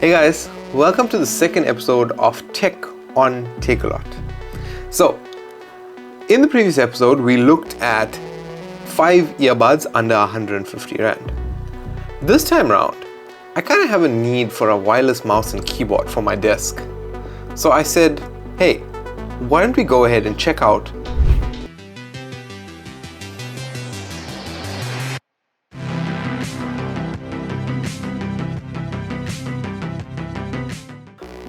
Hey guys, welcome to the second episode of Tech on Takealot. So, in the previous episode, we looked at 5 earbuds under 150 Rand. This time around, I kind of have a need for a wireless mouse and keyboard for my desk. So I said, hey, why don't we go ahead and check out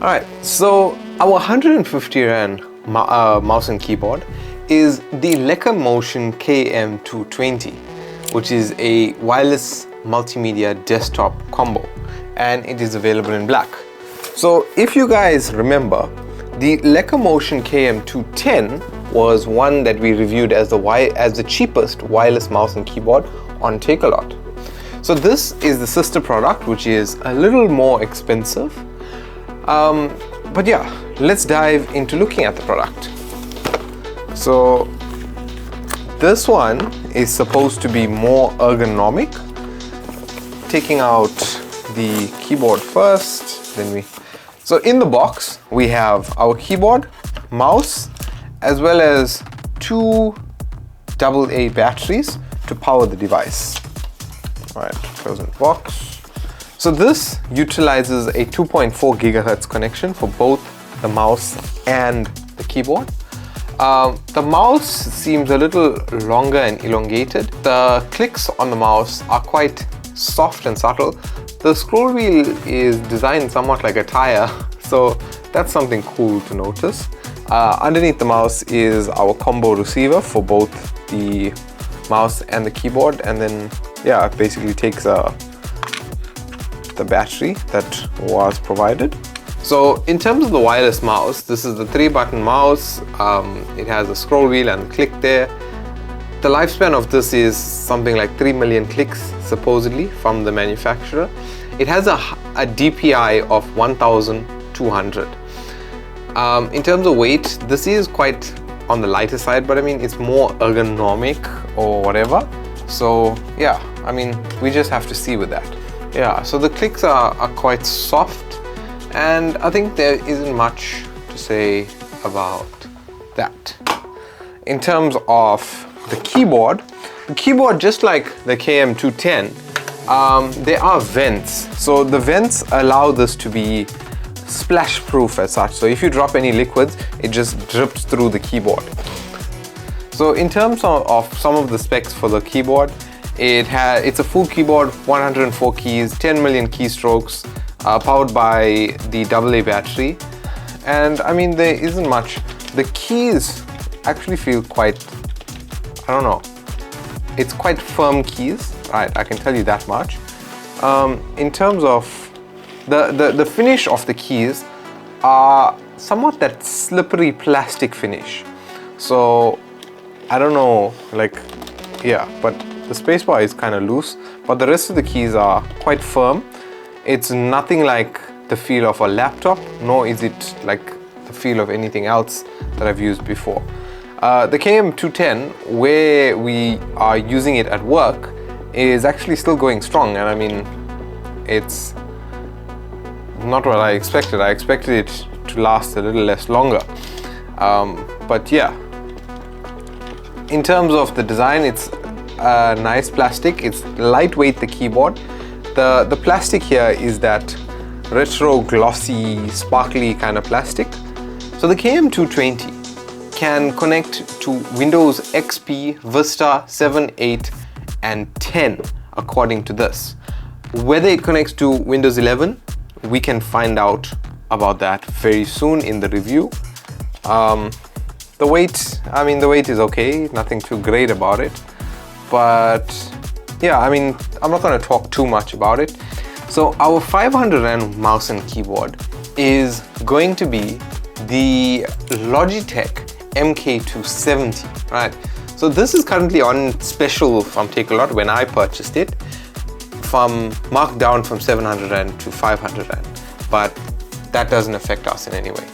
Alright, so our 150 Rand mouse and keyboard is the Lekker Motion KM220, which is a wireless multimedia desktop combo, and it is available in black. So if you guys remember, the Lekker Motion KM210 was one that we reviewed as the cheapest wireless mouse and keyboard on Takealot. So this is the sister product, which is a little more expensive. But yeah, let's dive into looking at the product. So this one is supposed to be more ergonomic. Taking out the keyboard first, so in the box we have our keyboard, mouse, as well as 2 AA batteries to power the device. All right, close the box. So this utilizes a 2.4 gigahertz connection for both the mouse and the keyboard. The mouse seems a little longer and elongated. The clicks on the mouse are quite soft and subtle. The scroll wheel is designed somewhat like a tire, so that's something cool to notice. Underneath the mouse is our combo receiver for both the mouse and the keyboard, and then yeah, it basically takes the battery that was provided. So in terms of the wireless mouse, this is the 3-button mouse. It has a scroll wheel and a click there. The lifespan of this is something like 3 million clicks supposedly from the manufacturer. It has a DPI of 1200. In terms of weight, this is quite on the lighter side, but I mean it's more ergonomic or whatever. So yeah, I mean we just have to see with that. Yeah, so the clicks are quite soft, and I think there isn't much to say about that. In terms of the keyboard, just like the KM210, there are vents. So the vents allow this to be splash proof as such. So if you drop any liquids, it just drips through the keyboard. So in terms of some of the specs for the keyboard, it's a full keyboard, 104 keys, 10 million keystrokes, powered by the AA battery. And I mean, there isn't much. The keys actually feel quite, I don't know, it's quite firm keys, right? I can tell you that much. In terms of the finish of the keys are somewhat that slippery plastic finish. So I don't know, like, yeah, but the spacebar is kind of loose, but the rest of the keys are quite firm. It's nothing like the feel of a laptop, nor is it like the feel of anything else that I've used before. The KM210, where we are using it at work, is actually still going strong, and I mean, it's not what I expected. I expected it to last a little less longer. But yeah, in terms of the design, it's nice plastic. It's lightweight, the keyboard. The plastic here is that retro glossy sparkly kind of plastic. So the KM220 can connect to Windows XP, Vista 7, 8 and 10 according to this. Whether it connects to Windows 11, we can find out about that very soon in the review. The weight, I mean, the weight is okay, nothing too great about it. But yeah, I mean, I'm not going to talk too much about it. So our 500 Rand mouse and keyboard is going to be the Logitech MK270, right? So this is currently on special from Takealot when I purchased it, marked down from 700 Rand to 500 Rand, but that doesn't affect us in any way.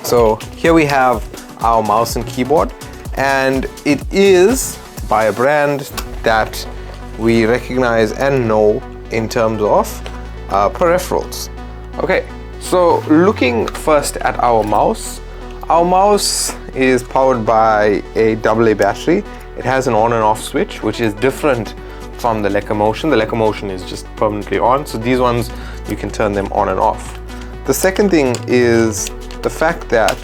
So here we have our mouse and keyboard, and it is by a brand that we recognize and know in terms of peripherals. Okay, so looking first at our mouse is powered by a AA battery. It has an on and off switch, which is different from the Lekker Motion. The Lekker Motion is just permanently on, so these ones you can turn them on and off. The second thing is the fact that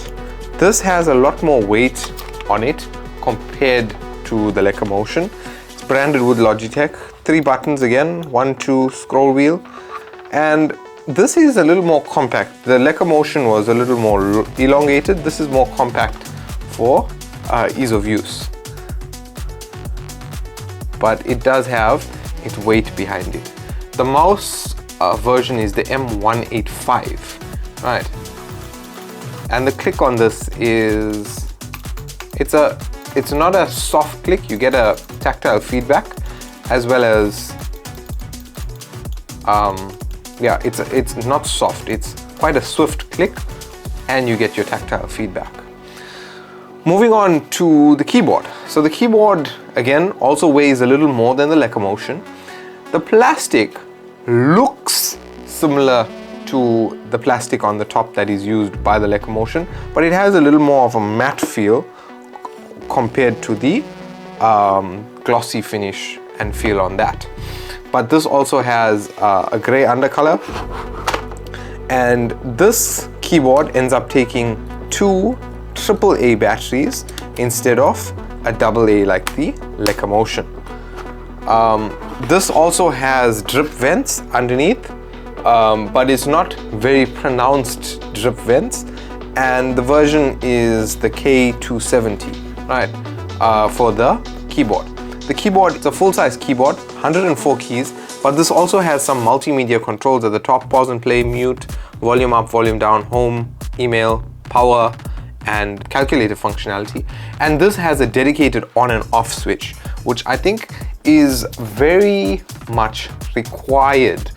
this has a lot more weight on it compared to the Lekker Motion. It's branded with Logitech. 3 buttons again, 1, 2, scroll wheel, and this is a little more compact. The Lekker Motion was a little more elongated. This is more compact for ease of use. But it does have its weight behind it. The mouse version is the M185, right? And the click on this is, it's not a soft click. You get a tactile feedback, as well as yeah, it's not soft. It's quite a swift click, and you get your tactile feedback. Moving on to the keyboard. So the keyboard, again, also weighs a little more than the Lekker Motion. The plastic looks similar to the plastic on the top that is used by the Lekker Motion, but it has a little more of a matte feel compared to the glossy finish and feel on that. But this also has a grey undercolor, and this keyboard ends up taking 2 AAA batteries instead of a AA like the Lekker Motion. This also has drip vents underneath, but it's not very pronounced drip vents, and the version is the K270, right, for the keyboard. The keyboard is a full-size keyboard, 104 keys, but this also has some multimedia controls at the top: pause and play, mute, volume up, volume down, home, email, power, and calculator functionality. And this has a dedicated on and off switch, which I think is very much required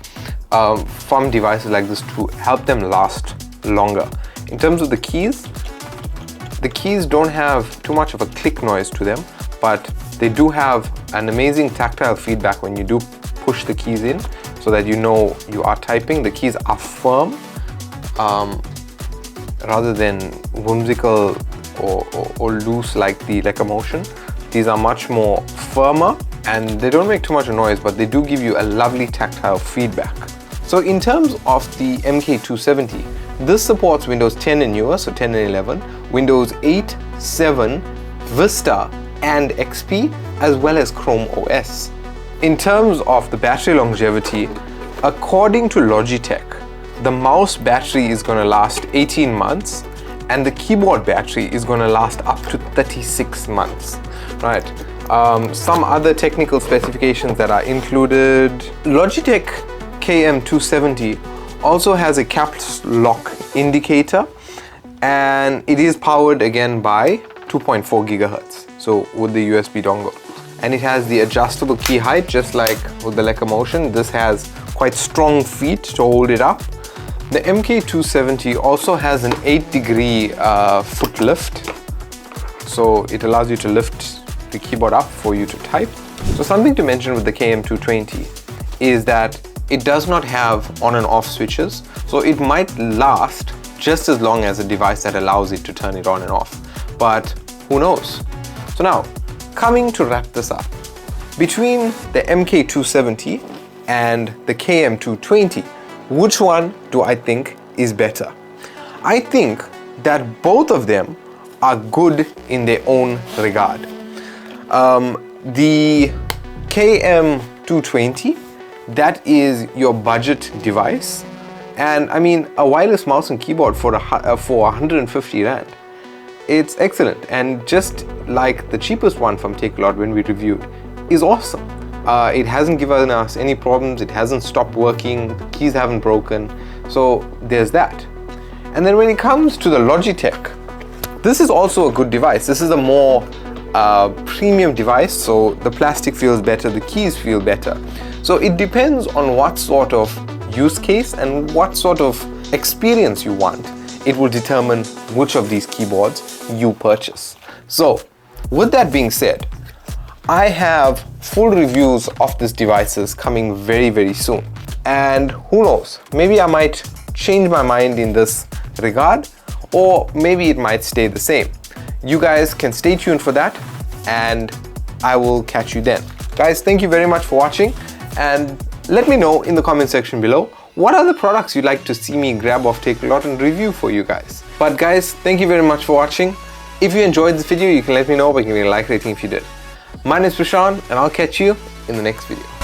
from devices like this to help them last longer. In terms of the keys don't have too much of a click noise to them, but they do have an amazing tactile feedback when you do push the keys in, so that you know you are typing. The keys are firm, rather than whimsical or loose like the Lekker Motion. These are much more firmer, and they don't make too much noise, but they do give you a lovely tactile feedback. So in terms of the MK270, this supports Windows 10 and newer, so 10 and 11, Windows 8, 7, Vista, and XP, as well as Chrome OS. In terms of the battery longevity, according to Logitech, the mouse battery is going to last 18 months, and the keyboard battery is going to last up to 36 months, right? Some other technical specifications that are included: Logitech KM270 also has a caps lock indicator, and it is powered again by 2.4 gigahertz, so with the USB dongle. And it has the adjustable key height, just like with the Lekker Motion. This has quite strong feet to hold it up. The MK270 also has an 8-degree foot lift, so it allows you to lift the keyboard up for you to type. So something to mention with the KM220 is that it does not have on and off switches, so it might last just as long as a device that allows it to turn it on and off, but who knows. So now, coming to wrap this up, between the MK270 and the KM220, which one do I think is better? I think that both of them are good in their own regard. The KM220, that is your budget device, and I mean, a wireless mouse and keyboard for 150 Rand, it's excellent, and just like the cheapest one from Takealot when we reviewed, is awesome. It hasn't given us any problems, it hasn't stopped working, the keys haven't broken, so there's that. And then when it comes to the Logitech, this is also a good device. This is a more premium device, so the plastic feels better, the keys feel better. So it depends on what sort of use case and what sort of experience you want. It will determine which of these keyboards you purchase. So with that being said, I have full reviews of these devices coming very, very soon. and who knows, maybe I might change my mind in this regard, or maybe it might stay the same. You guys can stay tuned for that, and I will catch you then. Guys, thank you very much for watching, and let me know in the comment section below what are the products you'd like to see me grab off Takealot and review for you guys. But guys, thank you very much for watching. If you enjoyed this video, you can let me know by giving a like rating if you did. My name is Prashant, and I'll catch you in the next video.